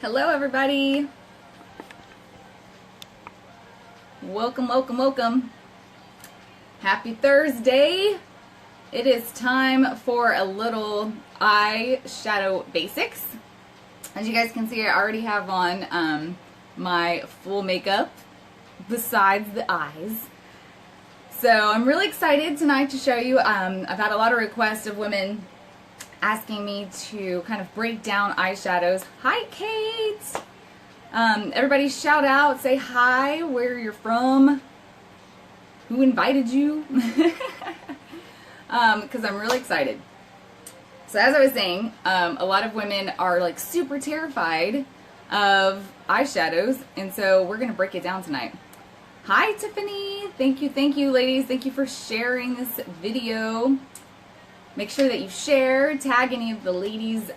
Hello everybody. Welcome, welcome, welcome. Happy Thursday. It is time for a little eyeshadow basics. As you guys can see, I already have on my full makeup besides the eyes. So I'm really excited tonight to show you. I've had a lot of requests of women asking me to kind of break down eyeshadows. Hi, Kate! Everybody shout out, say hi, where you're from, who invited you, because I'm really excited. So as I was saying, a lot of women are like super terrified of eyeshadows, and so we're going to break it down tonight. Hi, Tiffany! Thank you, ladies. Thank you for sharing this video. Make sure that you share, tag any of the ladies,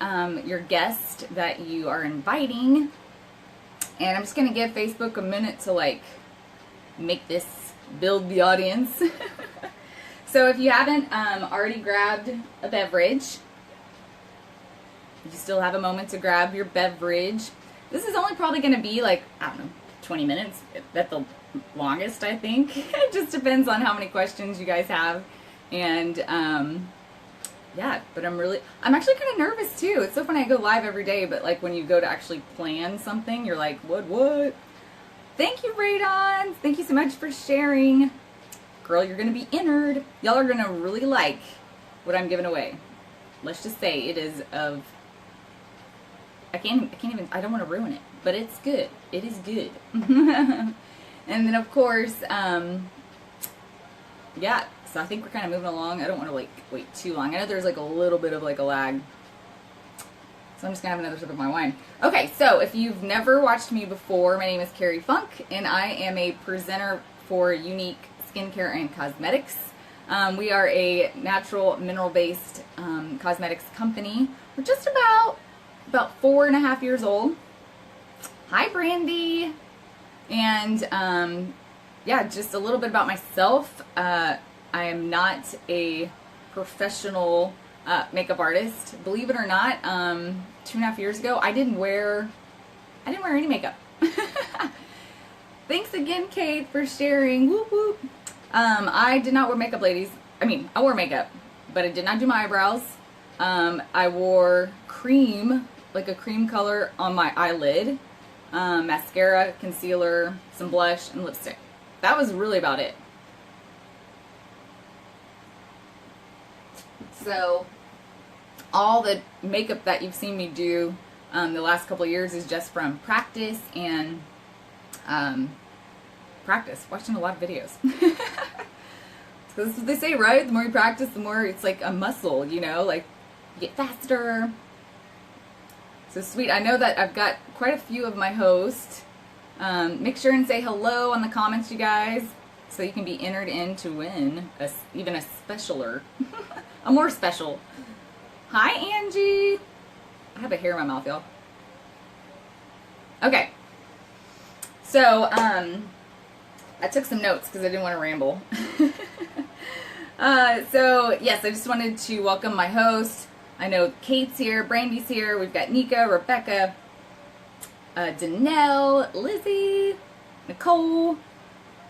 your guest that you are inviting. And I'm just going to give Facebook a minute to like make this, build the audience. So if you haven't already grabbed a beverage, you still have a moment to grab your beverage. This is only probably going to be like, I don't know, 20 minutes at the longest, I think. It just depends on how many questions you guys have. And yeah, but I'm actually kind of nervous too. It's so funny, I go live every day, but like when you go to actually plan something, you're like, what? Thank you, Radon. Thank you so much for sharing. Girl, you're going to be entered. Y'all are going to really like what I'm giving away. Let's just say it is of, I can't even, I don't want to ruin it, but it's good. It is good. And then of course, yeah. So I think we're kind of moving along. I don't want to like wait too long. I know there's like a little bit of like a lag. So I'm just going to have another sip of my wine. Okay, so if you've never watched me before, my name is Carrie Funk, and I am a presenter for Unique Skincare and Cosmetics. We are a natural mineral-based cosmetics company. We're just about 4.5 years old. Hi, Brandy. And yeah, just a little bit about myself. I am not a professional makeup artist. Believe it or not, 2.5 years ago, I didn't wear any makeup. Thanks again, Kate, for sharing. Whoop, whoop. I did not wear makeup, ladies. I mean, I wore makeup, but I did not do my eyebrows. I wore cream, like a cream color on my eyelid, mascara, concealer, some blush, and lipstick. That was really about it. So all the makeup that you've seen me do the last couple of years is just from practice and watching a lot of videos. So that's what they say, right? The more you practice, the more it's like a muscle, you know, like you get faster. So sweet. I know that I've got quite a few of my hosts. Make sure and say hello in the comments, you guys, so you can be entered in to win even a specialer. A more special. Hi, Angie. I have a hair in my mouth, y'all. Okay. So, I took some notes because I didn't want to ramble. So, yes, I just wanted to welcome my host. I know Kate's here, Brandy's here. We've got Nika, Rebecca, Danelle, Lizzie, Nicole,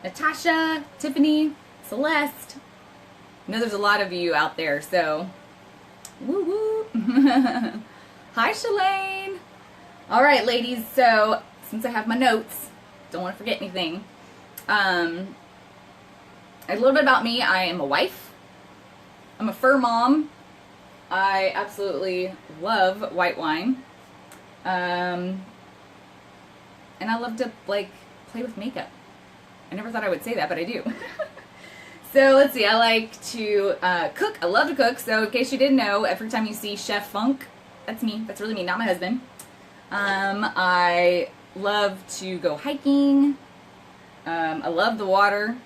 Natasha, Tiffany, Celeste. I know there's a lot of you out there, so woo woo. Hi, Shalane. All right, ladies, so since I have my notes, don't want to forget anything. A little bit about me. I am a wife. I'm a fur mom. I absolutely love white wine. And I love to like play with makeup. I never thought I would say that, but I do. So let's see, I like to cook. I love to cook. So in case you didn't know, every time you see Chef Funk, that's me. That's really me, not my husband. I love to go hiking. I love the water.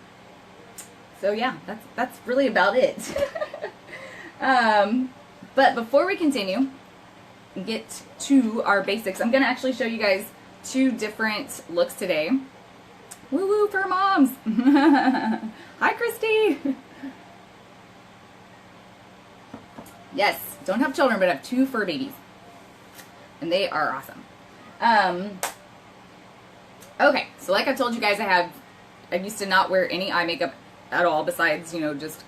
So yeah, that's really about it. But before we continue and get to our basics, I'm going to actually show you guys 2 different looks today. Woo woo for moms. Hi, Christy. Yes, don't have children, but I have 2 fur babies. And they are awesome. Okay, so like I told you guys, I used to not wear any eye makeup at all besides, you know, just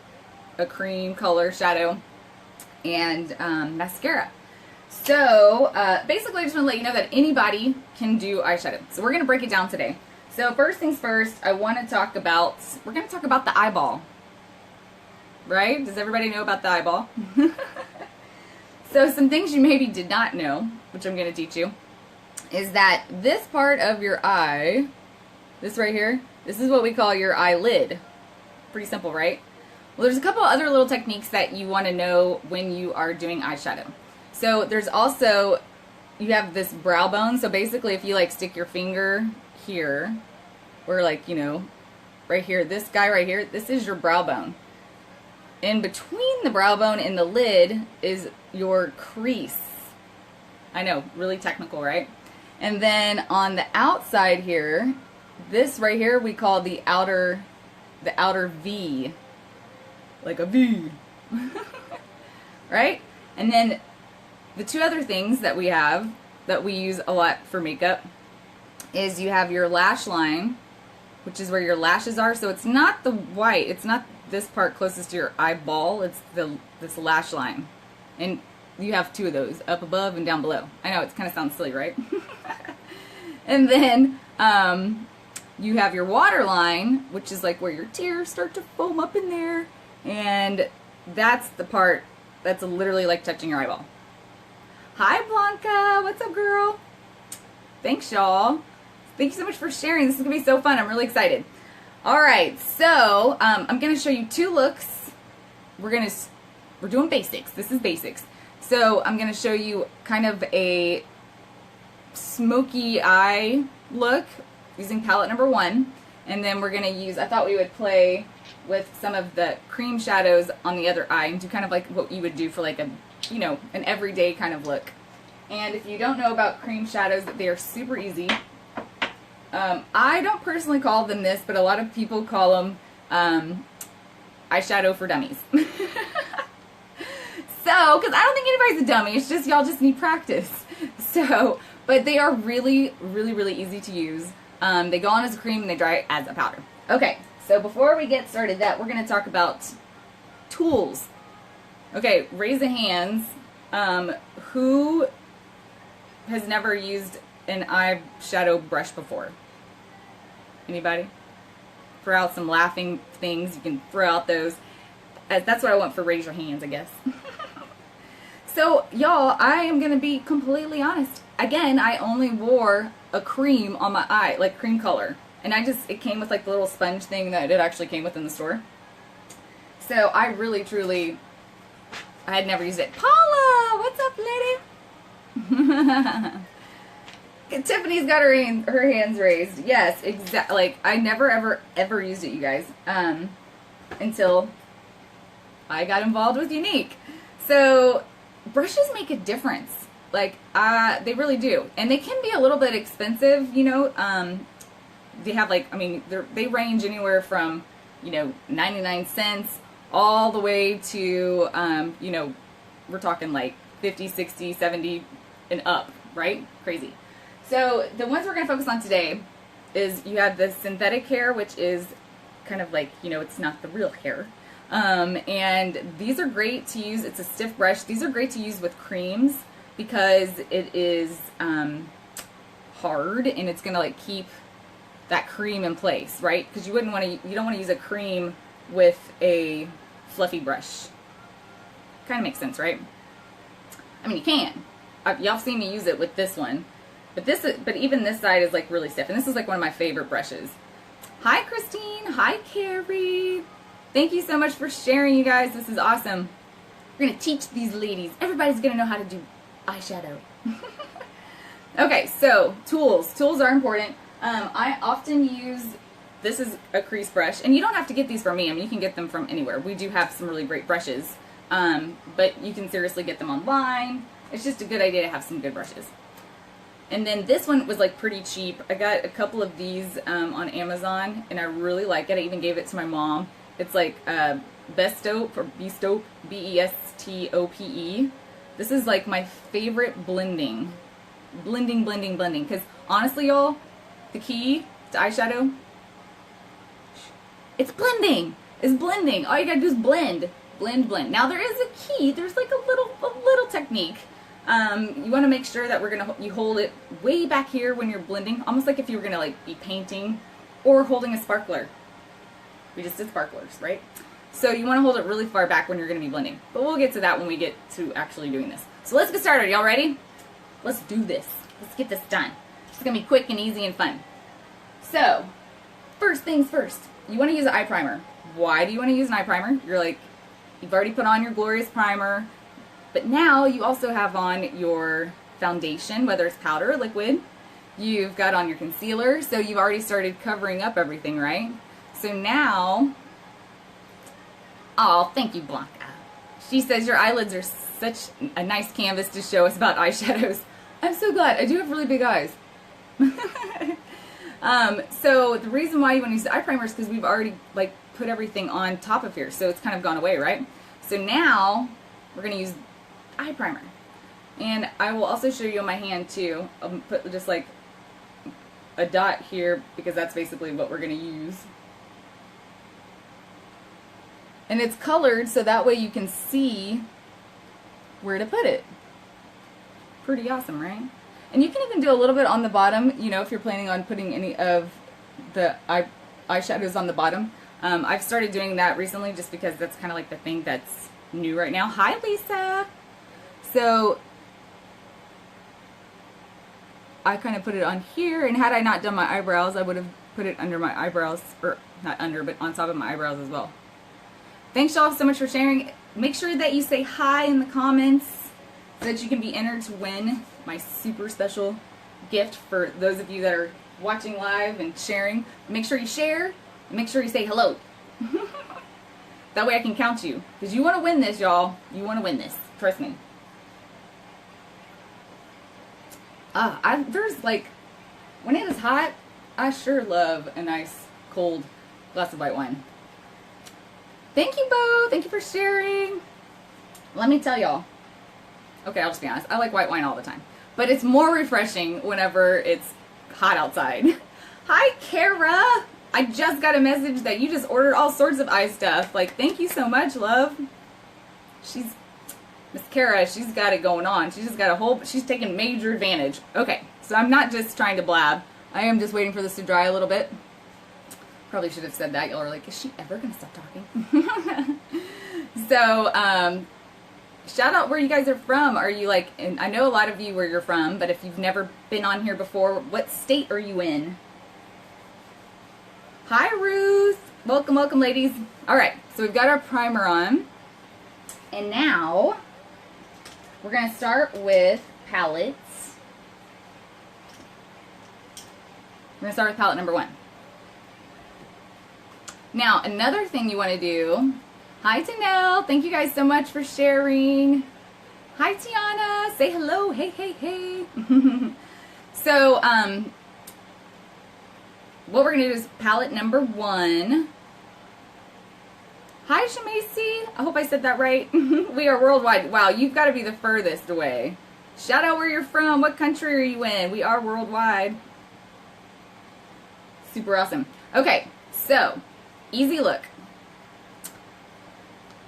a cream color shadow and mascara. So basically I just want to let you know that anybody can do eyeshadow. So we're going to break it down today. So first things first, we're going to talk about the eyeball. Right? Does everybody know about the eyeball? So some things you maybe did not know, which I'm going to teach you, is that this part of your eye, this right here, this is what we call your eyelid. Pretty simple, right? Well, there's a couple other little techniques that you want to know when you are doing eyeshadow. So there's also, you have this brow bone. So basically if you like stick your finger here, or like, you know, right here, this guy right here, this is your brow bone. In between the brow bone and the lid is your crease. I know, really technical, right? And then on the outside here, this right here we call the outer V. Like a V. Right? And then the two other things that we have that we use a lot for makeup is you have your lash line, which is where your lashes are. So it's not the white, it's not this part closest to your eyeball, it's this lash line. And you have two of those, up above and down below. I know, it kind of sounds silly, right? And then you have your waterline, which is like where your tears start to foam up in there. And that's the part that's literally like touching your eyeball. Hi, Blanca. What's up, girl? Thanks, y'all. Thank you so much for sharing. This is going to be so fun. I'm really excited. All right, so I'm going to show you two looks. We're doing basics. This is basics. So I'm going to show you kind of a smoky eye look using palette number 1. And then we're going to use, I thought we would play with some of the cream shadows on the other eye and do kind of like what you would do for like a, you know, an everyday kind of look. And if you don't know about cream shadows, they are super easy. I don't personally call them this, but a lot of people call them eyeshadow for dummies. So, because I don't think anybody's a dummy, it's just y'all just need practice. So, but they are really, really, really easy to use. They go on as a cream and they dry as a powder. Okay, so before we get started we're going to talk about tools. Okay, raise the hands. Who has never used an eyeshadow brush before? Anybody? Throw out some laughing things. You can throw out those. That's what I want for raise your hands, I guess. So, y'all, I am going to be completely honest. Again, I only wore a cream on my eye, like cream color. And it came with like the little sponge thing that it actually came with in the store. So, I really, truly, I had never used it. Paula, what's up, lady? Tiffany's got her hands raised. Yes, exactly. Like, I never, ever used it, you guys, until I got involved with Unique. So, brushes make a difference. Like, they really do. And they can be a little bit expensive, you know. They have, like, I mean, they range anywhere from, you know, 99 cents all the way to, you know, we're talking like 50, 60, 70 and up, right? Crazy. So the ones we're going to focus on today is you have the synthetic hair, which is kind of like, you know, it's not the real hair. And these are great to use. It's a stiff brush. These are great to use with creams because it is hard and it's going to like keep that cream in place, right? Because you don't want to use a cream with a fluffy brush. Kind of makes sense, right? I mean, you can. Y'all seen me use it with this one. But even this side is like really stiff. And this is like one of my favorite brushes. Hi, Christine. Hi, Carrie. Thank you so much for sharing, you guys. This is awesome. We're going to teach these ladies. Everybody's going to know how to do eyeshadow. Okay, so tools. Tools are important. I often use, this is a crease brush. And you don't have to get these from me. I mean, you can get them from anywhere. We do have some really great brushes. But you can seriously get them online. It's just a good idea to have some good brushes. And then this one was like pretty cheap. I got a couple of these on Amazon and I really like it. I even gave it to my mom. It's like Bestope or Bestope, B-E-S-T-O-P-E. This is like my favorite blending blending, blending, blending. Because honestly, y'all, the key to eyeshadow, it's blending. It's blending. All you gotta do is blend, blend, blend. Now there is a key. There's like a little technique. You want to make sure that you hold it way back here when you're blending, almost like if you were gonna like be painting or holding a sparkler. We just did sparklers, right? So you want to hold it really far back when you're going to be blending. But we'll get to that when we get to actually doing this. So let's get started. Y'all ready? Let's do this. Let's get this done. It's going to be quick and easy and fun. So, first things first. You want to use an eye primer. Why do you want to use an eye primer? You're like, you've already put on your glorious primer. But now you also have on your foundation, whether it's powder or liquid. You've got on your concealer. So you've already started covering up everything, right? So now... Oh, thank you, Blanca. She says your eyelids are such a nice canvas to show us about eyeshadows. I'm so glad. I do have really big eyes. So the reason why you want to use the eye primer is because we've already like put everything on top of here, so it's kind of gone away, right? So now we're going to use eye primer, and I will also show you on my hand too. I'll put just like a dot here because that's basically what we're going to use. And it's colored so that way you can see where to put it. Pretty awesome, right? And you can even do a little bit on the bottom, you know, if you're planning on putting any of the eyeshadows on the bottom. I've started doing that recently just because that's kind of like the thing that's new right now. Hi, Lisa! So, I kind of put it on here, and had I not done my eyebrows, I would have put it under my eyebrows, or not under, but on top of my eyebrows as well. Thanks y'all so much for sharing. Make sure that you say hi in the comments so that you can be entered to win my super special gift for those of you that are watching live and sharing. Make sure you share and make sure you say hello. That way I can count you. Because you want to win this, y'all. You want to win this. Trust me. There's like, when it is hot, I sure love a nice cold glass of white wine. Thank you, Bo. Thank you for sharing. Let me tell y'all. Okay, I'll just be honest. I like white wine all the time. But it's more refreshing whenever it's hot outside. Hi, Kara. I just got a message that you just ordered all sorts of eye stuff. Like, thank you so much, love. Miss Kara, she's got it going on. She's just got she's taking major advantage. Okay, so I'm not just trying to blab. I am just waiting for this to dry a little bit. Probably should have said that. Y'all are like, is she ever going to stop talking? So, shout out where you guys are from. Are you like, and I know a lot of you where you're from, but if you've never been on here before, what state are you in? Hi, Ruth. Welcome, welcome, ladies. All right, so we've got our primer on. And now, we're going to start with palettes. We're going to start with palette number 1. Now, another thing you want to do, hi Tanel, thank you guys so much for sharing. Hi Tiana, say hello, hey, hey, hey. So, what we're going to do is palette number 1. Hi Shamacy, I hope I said that right. We are worldwide. Wow, you've got to be the furthest away. Shout out where you're from, what country are you in? We are worldwide. Super awesome. Okay, so... easy look.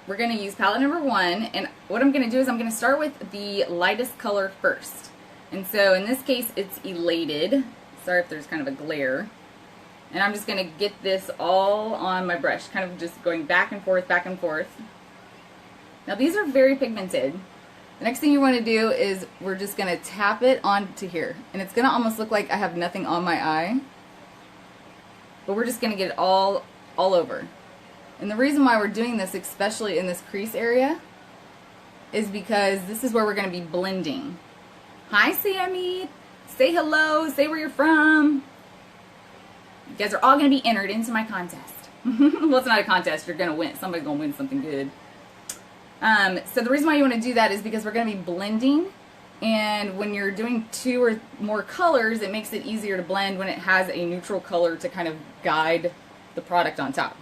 We're going to use palette number 1, and what I'm going to do is I'm going to start with the lightest color first. And so in this case it's Elated. Sorry if there's kind of a glare. And I'm just going to get this all on my brush, kind of just going back and forth, back and forth. Now these are very pigmented. The next thing you want to do is we're just going to tap it onto here. And it's going to almost look like I have nothing on my eye. But we're just going to get it all over. And the reason why we're doing this, especially in this crease area, is because this is where we're going to be blending. Hi Sammy, say hello, say where you're from. You guys are all going to be entered into my contest. Well, it's not a contest, you're going to win. Somebody's going to win something good. So the reason why you want to do that is because we're going to be blending, and when you're doing 2 or more colors, it makes it easier to blend when it has a neutral color to kind of guide the product on top.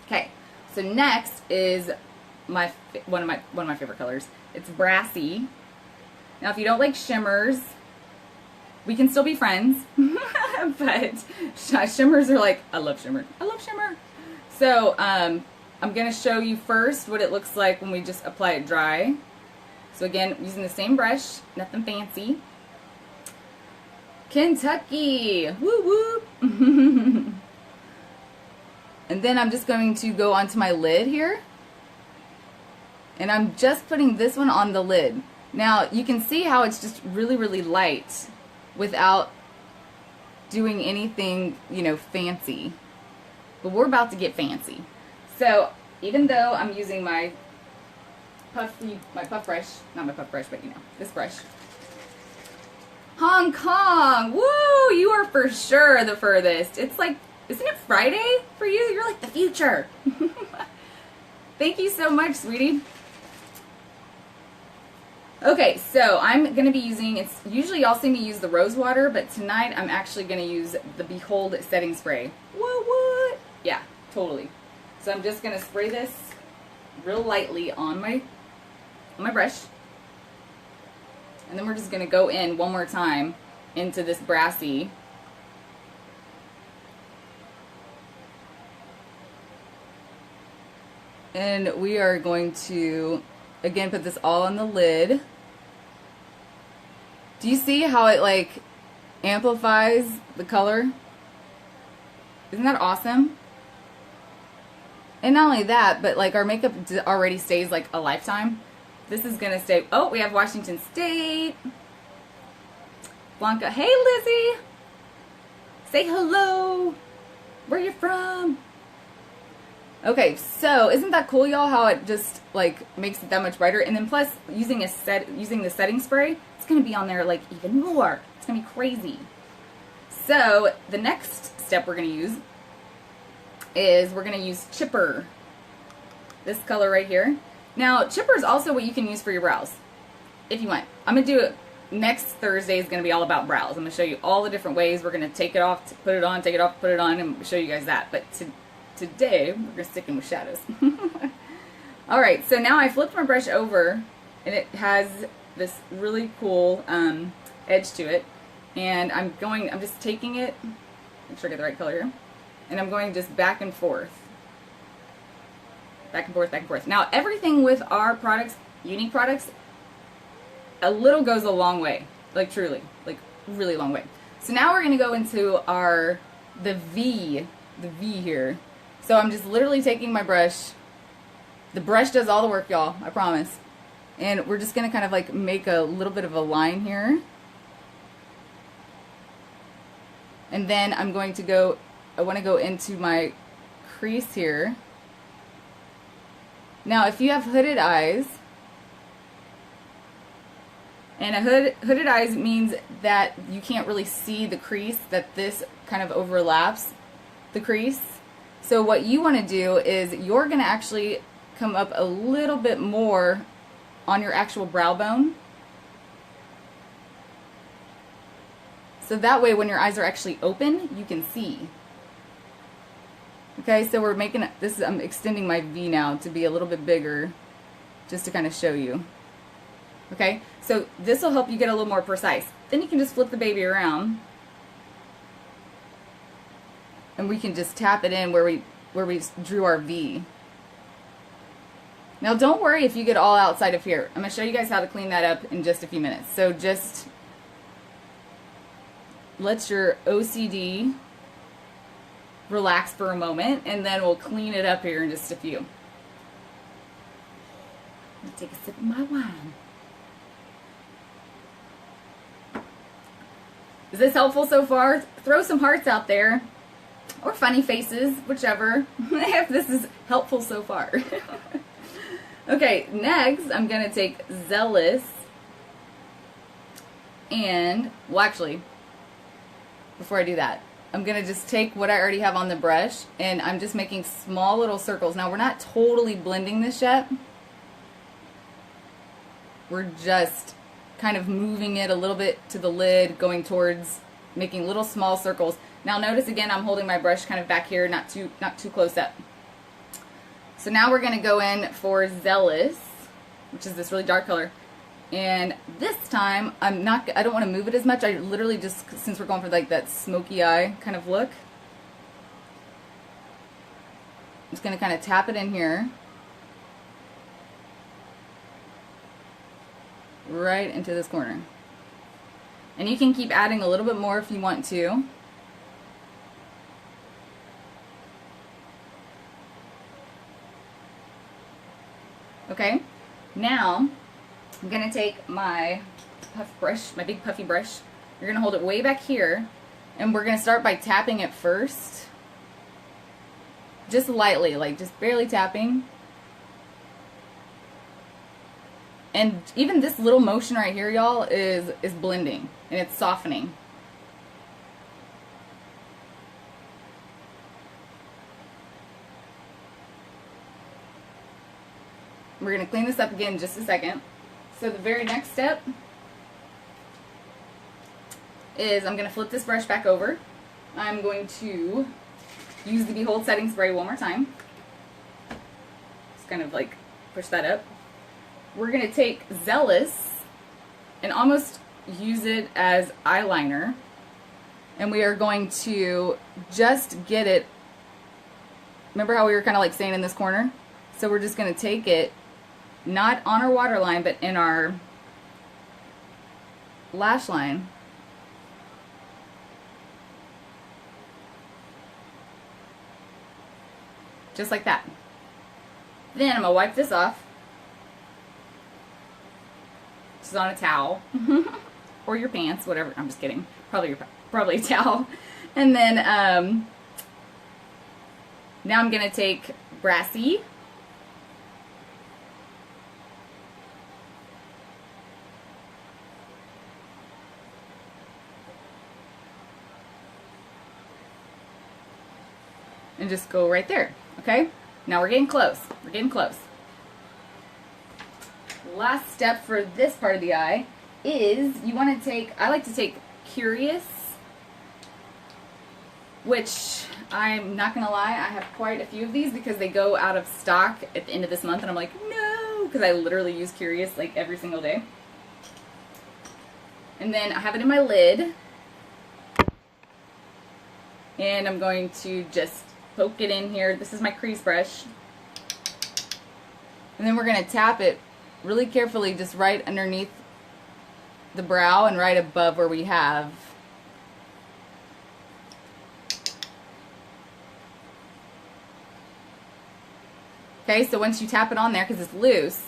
Okay, so next is one of my favorite colors. It's Brassy. Now, if you don't like shimmers, we can still be friends, but shimmers are like, I love shimmer. I love shimmer. So I'm going to show you first what it looks like when we just apply it dry. So again, using the same brush, nothing fancy. Kentucky, woo woo. And then I'm just going to go onto my lid here. And I'm just putting this one on the lid. Now you can see how it's just really, really light without doing anything, you know, fancy. But we're about to get fancy. So even though I'm using my puff brush, not my puff brush, but you know, this brush. Hong Kong, woo, you are for sure the furthest. It's like, isn't it Friday for you? You're like the future. Thank you so much, sweetie. Okay, so I'm going to be using, it's usually y'all see me use the rose water, but tonight I'm actually going to use the Behold setting spray. What? Yeah, totally. So I'm just going to spray this real lightly on my brush. And then we're just going to go in one more time into this brassy. And we are going to, again, put this all on the lid. Do you see how it like amplifies the color? Isn't that awesome? And not only that, but like our makeup already stays like a lifetime. This is gonna stay. Oh, we have Washington State. Blanca, hey Lizzie. Say hello. Where you from? Okay, so isn't that cool, y'all? How it just like makes it that much brighter, and then plus using the setting spray, it's gonna be on there like even more. It's gonna be crazy. So the next step we're gonna use is we're gonna use Chipper. This color right here. Now Chipper is also what you can use for your brows, if you want. I'm gonna do it. Next Thursday is gonna be all about brows. I'm gonna show you all the different ways. We're gonna take it off, put it on, take it off, put it on, and show you guys that. But today, we're going to stick in with shadows. Alright, so now I flipped my brush over, and it has this really cool edge to it. And I'm just taking it, make sure I get the right color here, and I'm going just back and forth. Back and forth, back and forth. Now, everything with our products, unique products, a little goes a long way. Like, truly. Like, really long way. So now we're going to go into the V here. So I'm just literally taking my brush. The brush does all the work, y'all, I promise. And we're just going to kind of like make a little bit of a line here. And then I want to go into my crease here. Now, if you have hooded eyes, and hooded eyes means that you can't really see the crease, that this kind of overlaps the crease. So what you want to do is you're going to actually come up a little bit more on your actual brow bone. So that way when your eyes are actually open, you can see. Okay, so we're making this, I'm extending my V now to be a little bit bigger, just to kind of show you. Okay, so this will help you get a little more precise. Then you can just flip the baby around. And we can just tap it in where we drew our V. Now don't worry if you get all outside of here. I'm going to show you guys how to clean that up in just a few minutes. So just let your OCD relax for a moment, and then we'll clean it up here in just a few. Let me take a sip of my wine. Is this helpful so far? Throw some hearts out there. Or funny faces, whichever, if this is helpful so far. Okay, next I'm going to take Zealous and, well actually, before I do that, I'm going to just take what I already have on the brush, and I'm just making small little circles. Now we're not totally blending this yet. We're just kind of moving it a little bit to the lid, going towards making little small circles. Now notice again, I'm holding my brush kind of back here, not too close up. So now we're going to go in for Zealous, which is this really dark color. And this time, I don't want to move it as much. I literally just, since we're going for like that smoky eye kind of look, I'm just going to kind of tap it in here. Right into this corner. And you can keep adding a little bit more if you want to. Okay, now I'm gonna take my puff brush, my big puffy brush. You're gonna hold it way back here, and we're gonna start by tapping it first. Just lightly, like just barely tapping. And even this little motion right here, y'all, is blending, and it's softening. We're going to clean this up again in just a second. So the very next step is I'm going to flip this brush back over. I'm going to use the Behold setting spray one more time. Just kind of like push that up. We're going to take Zealous and almost use it as eyeliner. And we are going to just get it. Remember how we were kind of like staying in this corner? So we're just going to take it, not on our waterline, but in our lash line. Just like that. Then I'm going to wipe this off. This is on a towel. Or your pants, whatever. I'm just kidding. Probably a towel. And then now I'm going to take Brassy. And just go right there, okay? Now we're getting close. We're getting close. Last step for this part of the eye is you want to take, I like to take Curious, which I'm not going to lie, I have quite a few of these because they go out of stock at the end of this month, and I'm like, no, because I literally use Curious like every single day. And then I have it in my lid, and I'm going to just poke it in here. This is my crease brush. And then we're going to tap it really carefully just right underneath the brow and right above where we have. Okay, so once you tap it on there, because it's loose.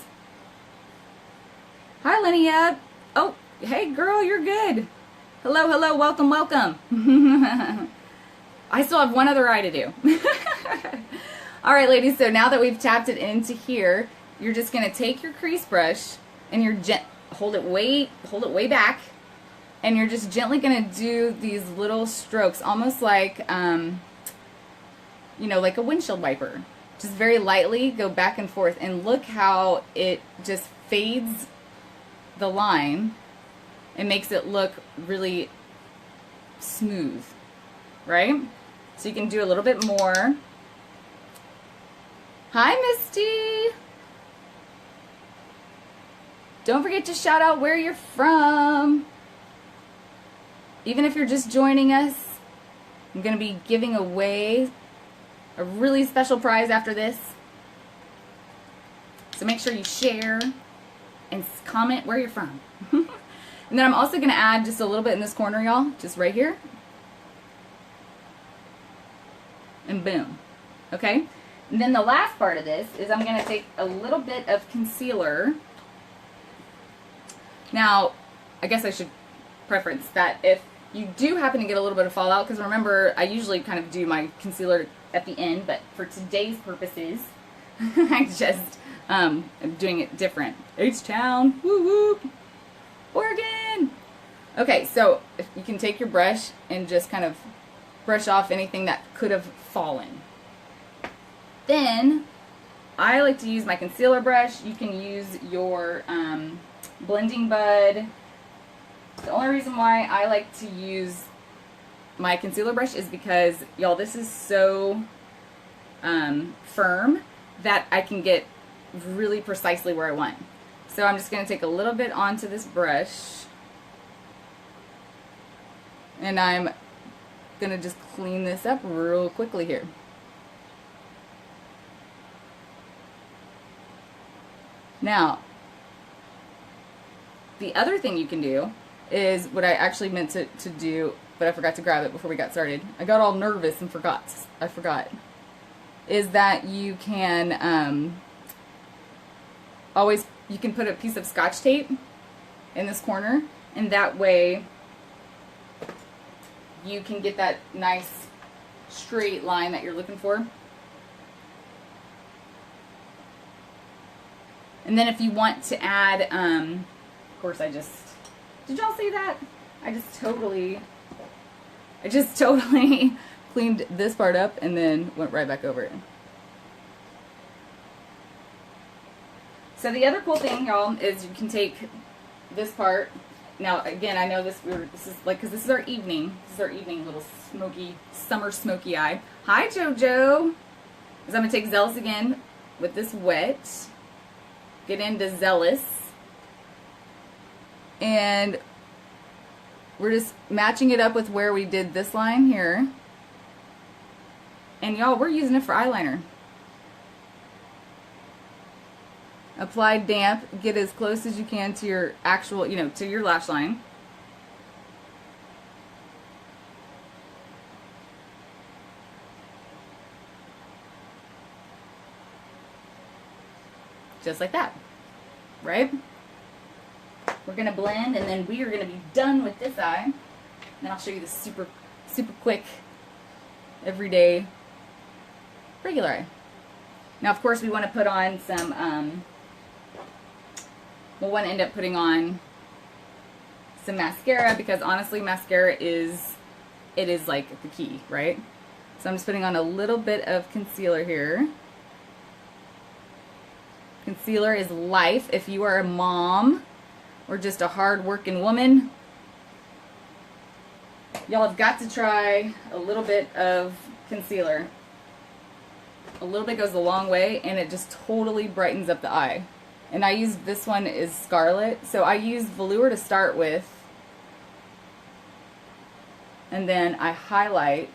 Hi, Linnea. Oh, hey girl, you're good. Hello, hello, welcome, welcome. I still have one other eye to do. Alright ladies, so now that we've tapped it into here, you're just going to take your crease brush and you're hold it way back, and you're just gently going to do these little strokes, almost like, you know, like a windshield wiper. Just very lightly go back and forth, and look how it just fades the line and makes it look really smooth, right? So you can do a little bit more. Hi, Misty. Don't forget to shout out where you're from. Even if you're just joining us, I'm going to be giving away a really special prize after this. So make sure you share and comment where you're from. And then I'm also going to add just a little bit in this corner, y'all. Just right here. And boom. Okay? And then the last part of this is I'm going to take a little bit of concealer. Now, I guess I should preference that if you do happen to get a little bit of fallout, because remember, I usually kind of do my concealer at the end, but for today's purposes, I just am doing it different. H-Town, woo woo, Oregon. Okay, so if you can take your brush and just kind of brush off anything that could have fallen. Then, I like to use my concealer brush. You can use your blending bud. The only reason why I like to use my concealer brush is because, y'all, this is so firm that I can get really precisely where I want. So I'm just going to take a little bit onto this brush. And I'm going to just clean this up real quickly here. Now, the other thing you can do is what I actually meant to do, but I forgot to grab it before we got started. I got all nervous and I forgot. Is that you can you can put a piece of Scotch tape in this corner, and that way you can get that nice straight line that you're looking for. And then if you want to add, of course did y'all see that? I just totally cleaned this part up and then went right back over it. So the other cool thing, y'all, is you can take this part. Now, again, I know this is like, because this is our evening. This is our evening little summer smoky eye. Hi, JoJo. Is I'm going to take Zealous again with this wet. Get into Zealous. And we're just matching it up with where we did this line here. And y'all, we're using it for eyeliner. Apply damp, get as close as you can to your actual, to your lash line. Just like that, right? We're gonna blend, and then we are gonna be done with this eye. And then I'll show you the super quick, everyday, regular eye. Now, of course, we want to put on some, we'll want to end up putting on some mascara, because honestly, mascara is like the key, right? So I'm just putting on a little bit of concealer here. Concealer is life. If you are a mom or just a hard-working woman, y'all have got to try a little bit of concealer. A little bit goes a long way, and it just totally brightens up the eye. And I use, this one is Scarlet, so I use velour to start with, and then I highlight.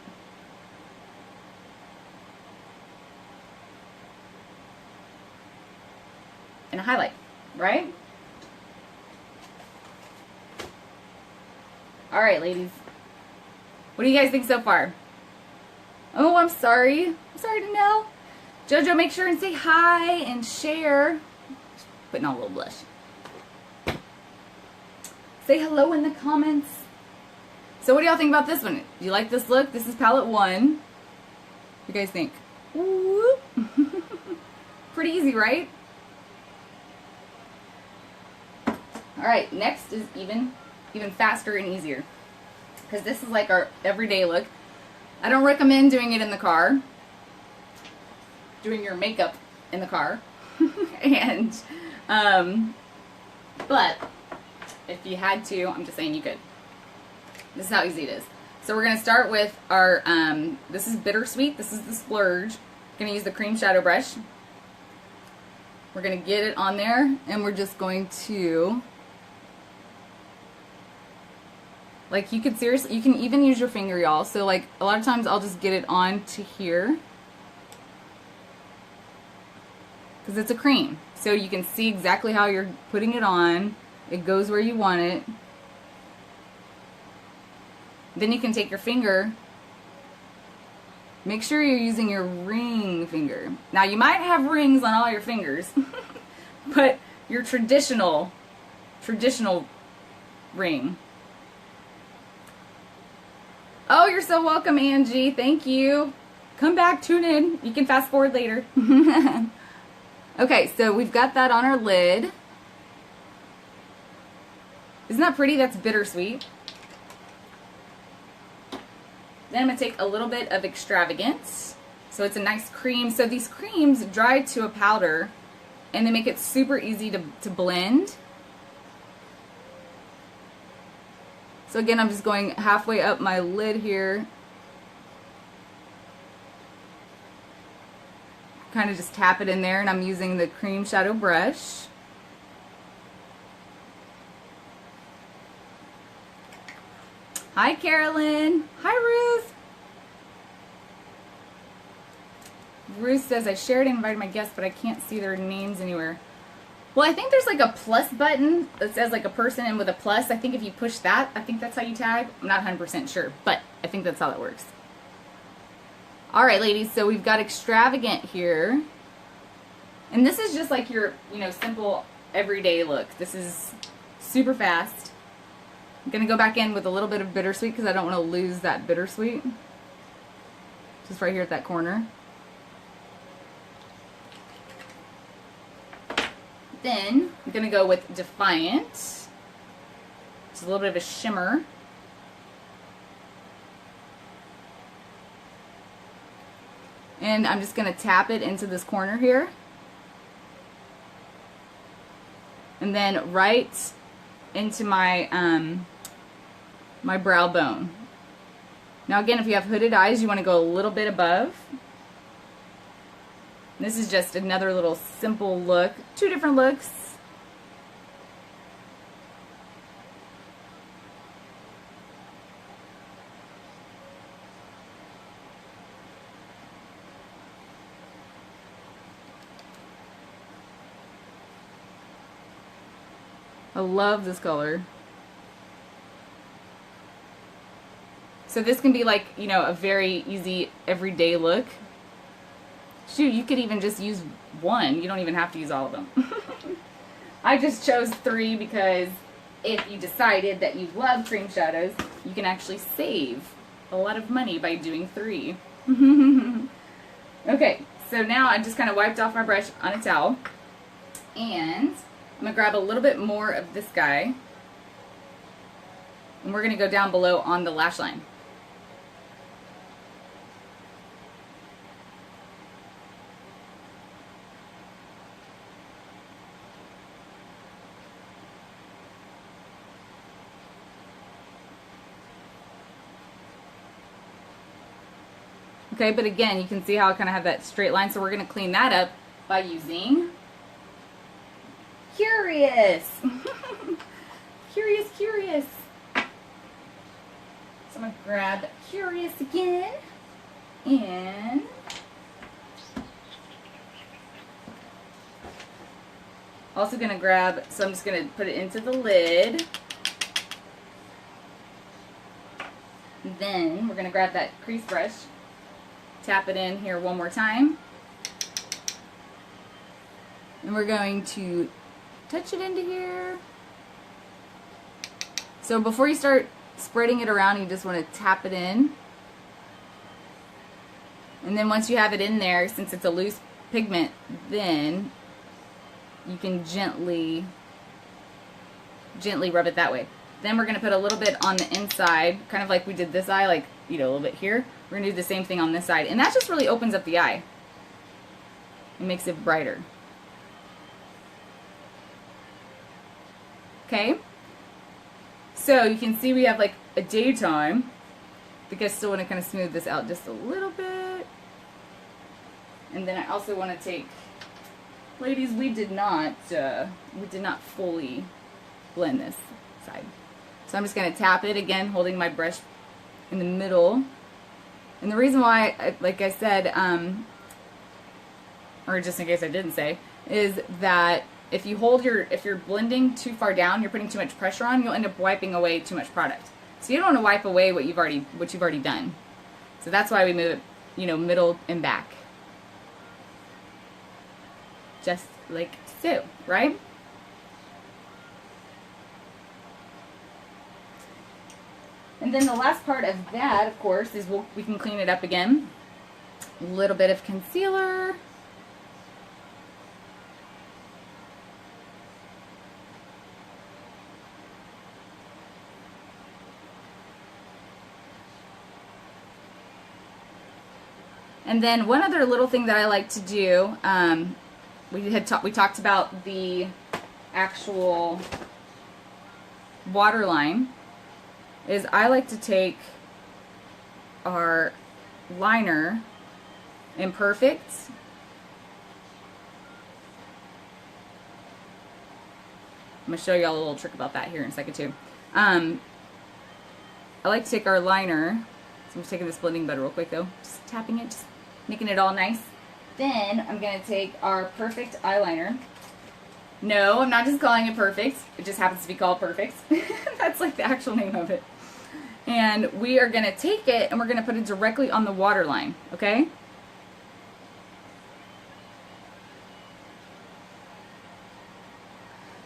And a highlight, right? All right, ladies. What do you guys think so far? Oh, I'm sorry. I'm sorry to know. JoJo, make sure and say hi and share. Just putting on a little blush. Say hello in the comments. So what do y'all think about this one? Do you like this look? This is palette 1. What do you guys think? Ooh. Pretty easy, right? Alright, next is even faster and easier. Because this is like our everyday look. I don't recommend doing it in the car. Doing your makeup in the car. And, but, if you had to, I'm just saying you could. This is how easy it is. So we're going to start with our, this is Bittersweet. This is the Splurge. Going to use the cream shadow brush. We're going to get it on there, and we're just going to, like, you could seriously, you can even use your finger, y'all. So, like, a lot of times I'll just get it on to here, because it's a cream. So you can see exactly how you're putting it on. It goes where you want it. Then you can take your finger. Make sure you're using your ring finger. Now, you might have rings on all your fingers, but your traditional ring. Oh, you're so welcome, Angie. Thank you. Come back, tune in. You can fast forward later. Okay, so we've got that on our lid. Isn't that pretty? That's Bittersweet. Then I'm going to take a little bit of Extravagant. So it's a nice cream. So these creams dry to a powder, and they make it super easy to blend. So again, I'm just going halfway up my lid here. Kind of just tap it in there, and I'm using the cream shadow brush. Hi, Carolyn. Hi, Ruth. Ruth says, I shared and invited my guests, but I can't see their names anywhere. Well, I think there's like a plus button that says like a person and with a plus. I think if you push that, I think that's how you tag. I'm not 100% sure, but I think that's how that works. All right, ladies, so we've got Extravagant here. And this is just like your, simple everyday look. This is super fast. I'm going to go back in with a little bit of Bittersweet because I don't want to lose that Bittersweet. Just right here at that corner. Then I'm going to go with Defiant. It's a little bit of a shimmer. And I'm just going to tap it into this corner here. And then right into my my brow bone. Now again, if you have hooded eyes, you want to go a little bit above. This is just another little simple look. 2 different looks. I love this color. So this can be like, a very easy everyday look. Shoot, you could even just use one. You don't even have to use all of them. I just chose 3 because if you decided that you love cream shadows, you can actually save a lot of money by doing 3. Okay, so now I just kind of wiped off my brush on a towel. And I'm going to grab a little bit more of this guy. And we're going to go down below on the lash line. Okay, but again, you can see how I kind of have that straight line, so we're going to clean that up by using Curious. Curious. So I'm going to grab Curious again, and also going to grab, so I'm just going to put it into the lid. Then we're going to grab that crease brush. Tap it in here one more time. And we're going to touch it into here. So before you start spreading it around, you just want to tap it in. And then once you have it in there, since it's a loose pigment, then you can gently rub it that way. Then we're going to put a little bit on the inside, kind of like we did this eye, like, a little bit here. We're going to do the same thing on this side. And that just really opens up the eye. It makes it brighter. Okay? So you can see we have like a daytime. I think I still want to kind of smooth this out just a little bit. And then I also want to take, ladies, we did not fully blend this side. So I'm just going to tap it again, holding my brush in the middle. And the reason why, like I said, or just in case I didn't say, is that if you're blending too far down, you're putting too much pressure on, you'll end up wiping away too much product. So you don't want to wipe away what you've already done. So that's why we move it, middle and back. Just like so, right? And then the last part of that, of course, is we can clean it up again. A little bit of concealer. And then one other little thing that I like to do, we talked about the actual waterline, is I like to take our liner in Perfect. I'm going to show y'all a little trick about that here in a second too. I like to take our liner. So I'm just taking this blending bud real quick though. Just tapping it, just making it all nice. Then I'm going to take our Perfect eyeliner. No, I'm not just calling it Perfect. It just happens to be called Perfect. That's like the actual name of it. And we are going to take it and we're going to put it directly on the waterline, okay?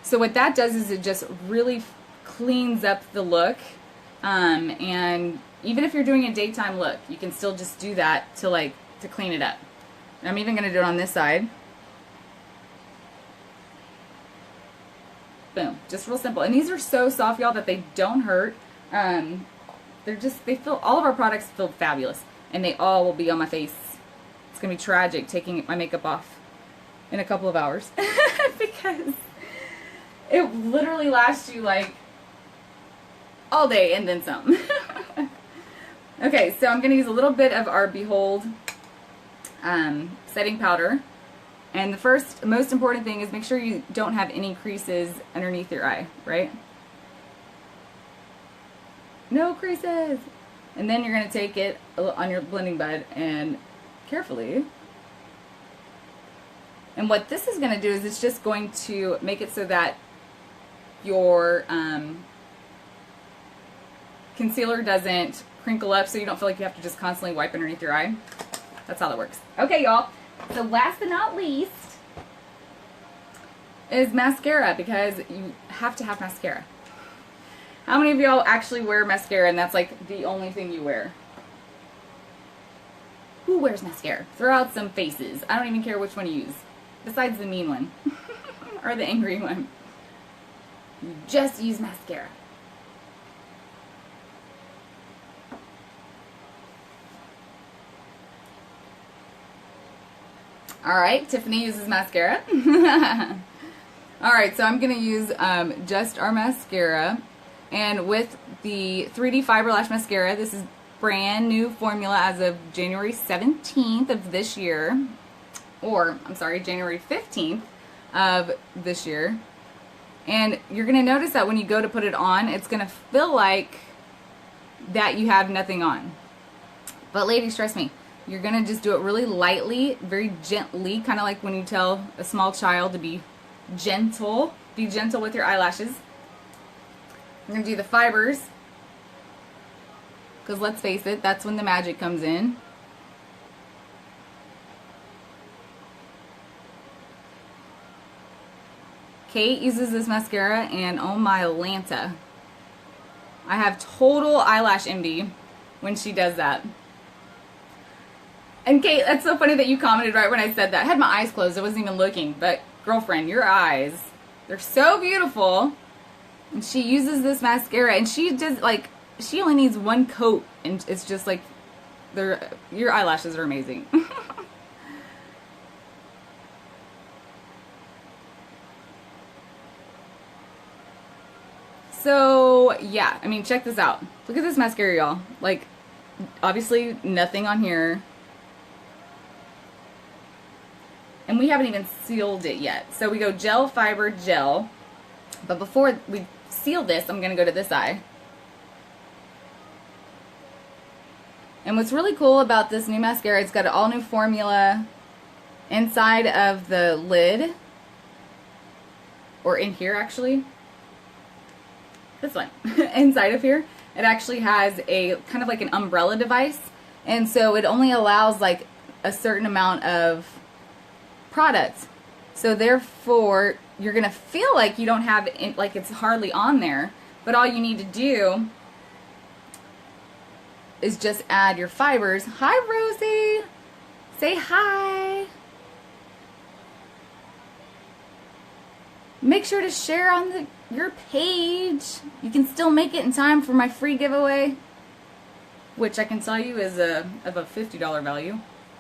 So what that does is it just really cleans up the look. And even if you're doing a daytime look, you can still just do that to clean it up. And I'm even going to do it on this side. Boom. Just real simple. And these are so soft, y'all, that they don't hurt. They feel, all of our products feel fabulous. And they all will be on my face. It's going to be tragic taking my makeup off in a couple of hours. Because it literally lasts you like all day and then some. Okay, so I'm going to use a little bit of our Behold setting powder. And the first, most important thing is make sure you don't have any creases underneath your eye, right? No creases! And then you're going to take it on your blending bud and carefully. And what this is going to do is it's just going to make it so that your concealer doesn't crinkle up, so you don't feel like you have to just constantly wipe underneath your eye. That's how that works. Okay, y'all. So last but not least is mascara, because you have to have mascara. How many of y'all actually wear mascara and that's like the only thing you wear? Who wears mascara? Throw out some faces. I don't even care which one you use. Besides the mean one. Or the angry one. You just use mascara. Alright, Tiffany uses mascara. Alright, so I'm going to use just our mascara. And with the 3D Fiber Lash Mascara, this is brand new formula as of January 17th of this year. Or, I'm sorry, January 15th of this year. And you're going to notice that when you go to put it on, it's going to feel like that you have nothing on. But ladies, trust me, you're going to just do it really lightly, very gently, kind of like when you tell a small child to be gentle. Be gentle with your eyelashes. I'm going to do the fibers, because let's face it, that's when the magic comes in. Kate uses this mascara, and oh my Lanta, I have total eyelash envy when she does that. And Kate, that's so funny that you commented right when I said that. I had my eyes closed, I wasn't even looking, but girlfriend, your eyes, they're so beautiful. And she uses this mascara, and she does, like, she only needs one coat, and it's just like, your eyelashes are amazing. So, yeah, I mean, check this out. Look at this mascara, y'all. Like, obviously, nothing on here. And we haven't even sealed it yet. So we go gel, fiber, gel. But before we seal this, I'm going to go to this eye. And what's really cool about this new mascara, it's got an all new formula inside of the lid. Or in here, actually. This one. Inside of here. It actually has a kind of like an umbrella device. And so it only allows like a certain amount of product. So therefore, you're going to feel like you don't have it, like it's hardly on there. But all you need to do is just add your fibers. Hi, Rosie. Say hi. Make sure to share on your page. You can still make it in time for my free giveaway, which I can tell you is of a $50 value.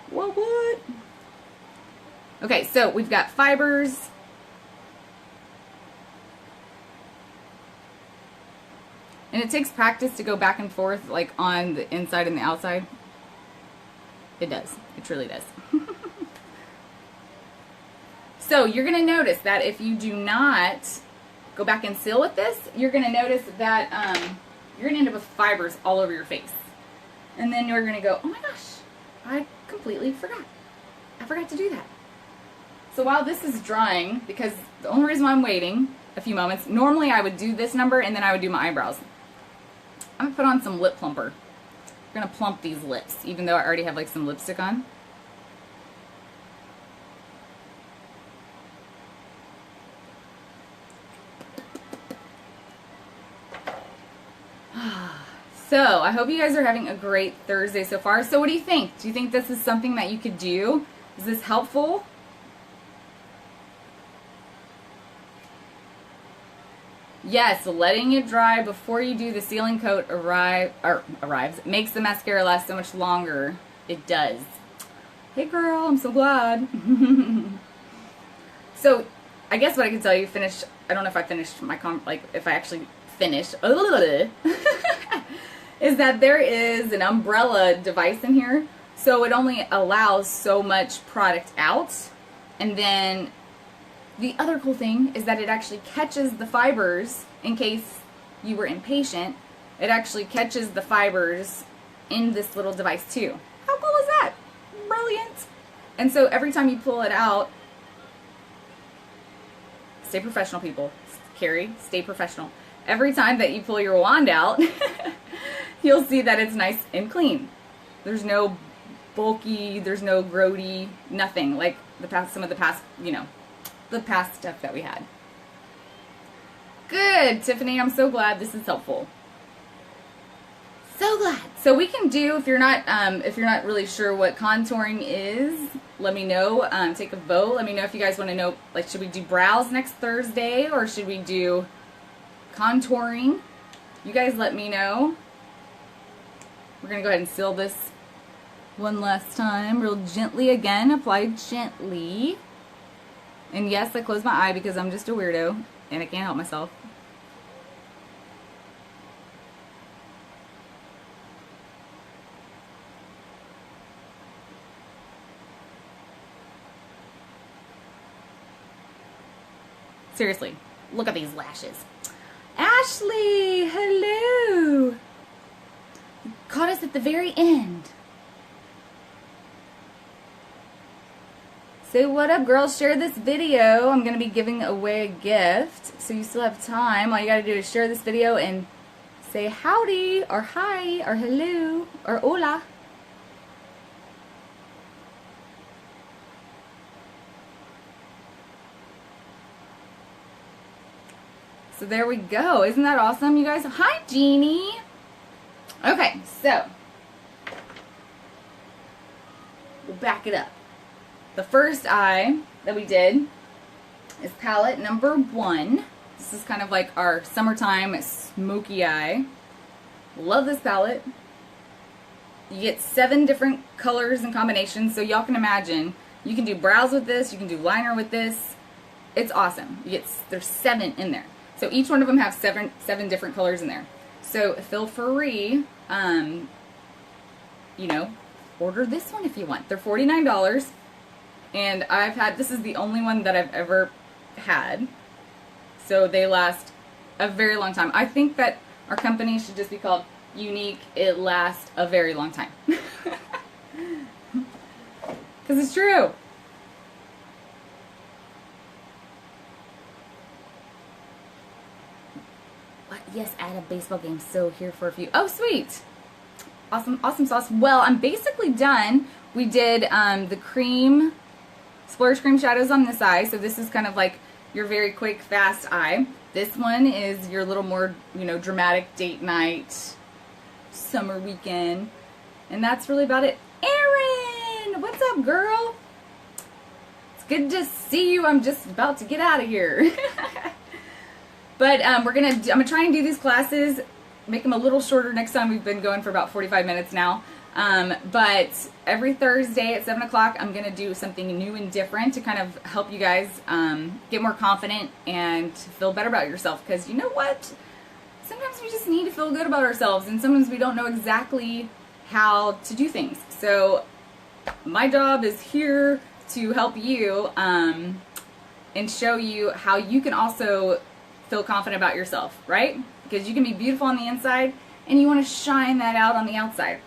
What? Okay, so we've got fibers. And it takes practice to go back and forth, like on the inside and the outside. It does. It truly does. So you're going to notice that if you do not go back and seal with this, you're going to notice that you're going to end up with fibers all over your face. And then you're going to go, oh my gosh, I completely forgot. I forgot to do that. So while this is drying, because the only reason why I'm waiting a few moments, normally I would do this number and then I would do my eyebrows. I'm going to put on some lip plumper. I'm going to plump these lips, even though I already have like some lipstick on. So, I hope you guys are having a great Thursday so far. So what do you think? Do you think this is something that you could do? Is this helpful? Yes, letting it dry before you do the sealing coat arrives makes the mascara last so much longer. It does. Hey girl, I'm so glad. So, I guess what I can tell you, I don't know if I finished my, if I actually finished, is that there is an umbrella device in here. So it only allows so much product out. And then the other cool thing is that it actually catches the fibers, in case you were impatient. It actually catches the fibers in this little device too. How cool is that? Brilliant. And so every time you pull it out, stay professional, people. Carrie, stay professional. Every time that you pull your wand out, you'll see that it's nice and clean. There's no bulky, there's no grody, nothing like some of the past, the past stuff that we had. Good, Tiffany, I'm so glad this is helpful. So glad. So we can do, if you're not really sure what contouring is, let me know. Take a vote. Let me know if you guys want to know, like, should we do brows next Thursday or should we do contouring? You guys let me know. We're going to go ahead and seal this one last time, real gently again. Apply gently. And yes, I closed my eye because I'm just a weirdo and I can't help myself. Seriously, look at these lashes. Ashley, hello. You caught us at the very end. Say what up, girls. Share this video. I'm going to be giving away a gift, so you still have time. All you got to do is share this video and say howdy or hi or hello or hola. So there we go. Isn't that awesome, you guys? Hi, Jeannie. Okay, so we'll back it up. The first eye that we did is palette number 1. This is kind of like our summertime smoky eye. Love this palette. You get 7 different colors and combinations, so y'all can imagine. You can do brows with this, you can do liner with this. It's awesome. There's 7 in there. So each one of them have seven different colors in there. So feel free, order this one if you want. They're $49, and this is the only one that I've ever had. So they last a very long time. I think that our company should just be called Unique. It lasts a very long time. Because it's true. Yes, at a baseball game, so here for a few. Oh, sweet. Awesome, awesome sauce. Well, I'm basically done. We did the Splurge cream shadows on this eye, so this is kind of like your very quick, fast eye. This one is your little more, dramatic date night, summer weekend, and that's really about it. Erin, what's up, girl? It's good to see you. I'm just about to get out of here. But I'm gonna try and do these classes, make them a little shorter next time. We've been going for about 45 minutes now. But every Thursday at 7 o'clock, I'm gonna do something new and different to kind of help you guys get more confident and feel better about yourself. Because you know what? Sometimes we just need to feel good about ourselves, and sometimes we don't know exactly how to do things. So my job is here to help you and show you how you can also feel confident about yourself, right? Because you can be beautiful on the inside and you want to shine that out on the outside.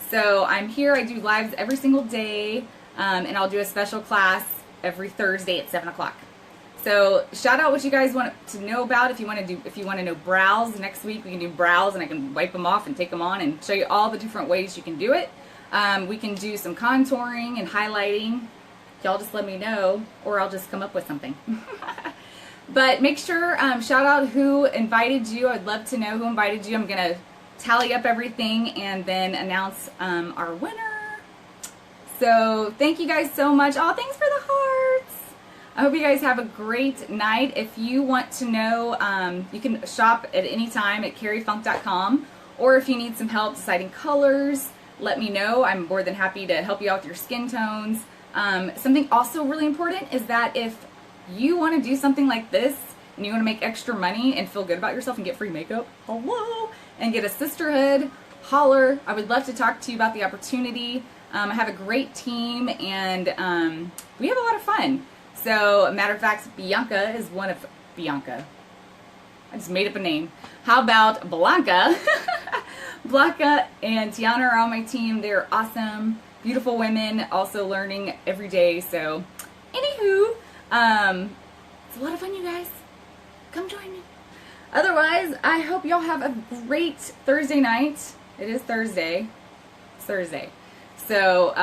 So I'm here, I do lives every single day, and I'll do a special class every Thursday at 7 o'clock. So shout out what you guys want to know about. If you want to know brows, next week we can do brows, and I can wipe them off and take them on and show you all the different ways you can do it. We can do some contouring and highlighting. Y'all just let me know, or I'll just come up with something. But make sure, shout out who invited you. I'd love to know who invited you. I'm going to tally up everything and then announce our winner. So thank you guys so much. Oh, thanks for the hearts. I hope you guys have a great night. If you want to know, you can shop at any time at carriefunk.com, or if you need some help deciding colors, let me know. I'm more than happy to help you out with your skin tones. Something also really important is that if you want to do something like this and you want to make extra money and feel good about yourself and get free makeup, hello, and get a sisterhood, holler. I would love to talk to you about the opportunity. I have a great team, and we have a lot of fun. So, matter of fact, Bianca is one of... Bianca. I just made up a name. How about Blanca? Blanca and Tiana are on my team. They're awesome, beautiful women, also learning every day. So, anywho, it's a lot of fun, you guys. Come join me. Otherwise, I hope y'all have a great Thursday night. It is Thursday. It's Thursday. So,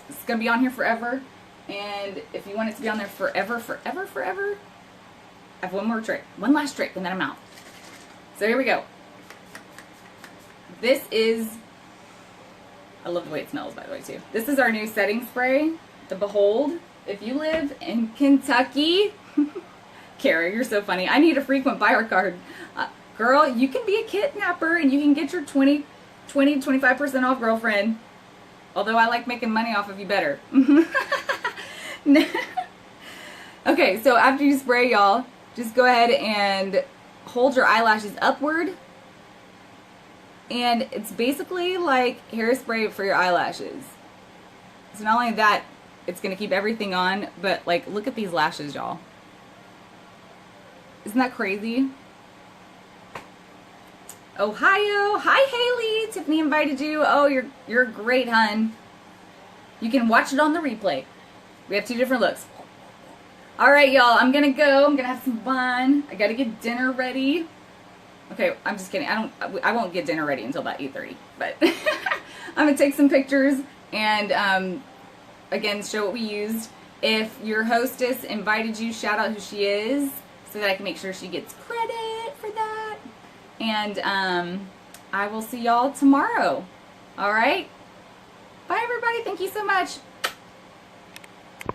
it's going to be on here forever. And if you want it to be on there forever, forever, forever, I have one more trick. One last trick, and then I'm out. So here we go. This is, I love the way it smells, by the way, too. This is our new setting spray, the Behold. If you live in Kentucky, Kara, you're so funny. I need a frequent buyer card. Girl, you can be a kidnapper, and you can get your 25% off, girlfriend. Although I like making money off of you better. Okay, so after you spray, y'all, just go ahead and hold your eyelashes upward. And it's basically like hairspray for your eyelashes. So not only that, it's going to keep everything on, but like, look at these lashes, y'all. Isn't that crazy? Ohio. Hi, Haley. Tiffany invited you. Oh, you're great, hun. You can watch it on the replay. We have 2 different looks. All right, y'all. I'm gonna go. I'm gonna have some fun. I gotta get dinner ready. Okay, I'm just kidding. I won't get dinner ready until about 8:30. But I'm gonna take some pictures and again show what we used. If your hostess invited you, shout out who she is so that I can make sure she gets credit for that. And I will see y'all tomorrow. All right? Bye, everybody. Thank you so much.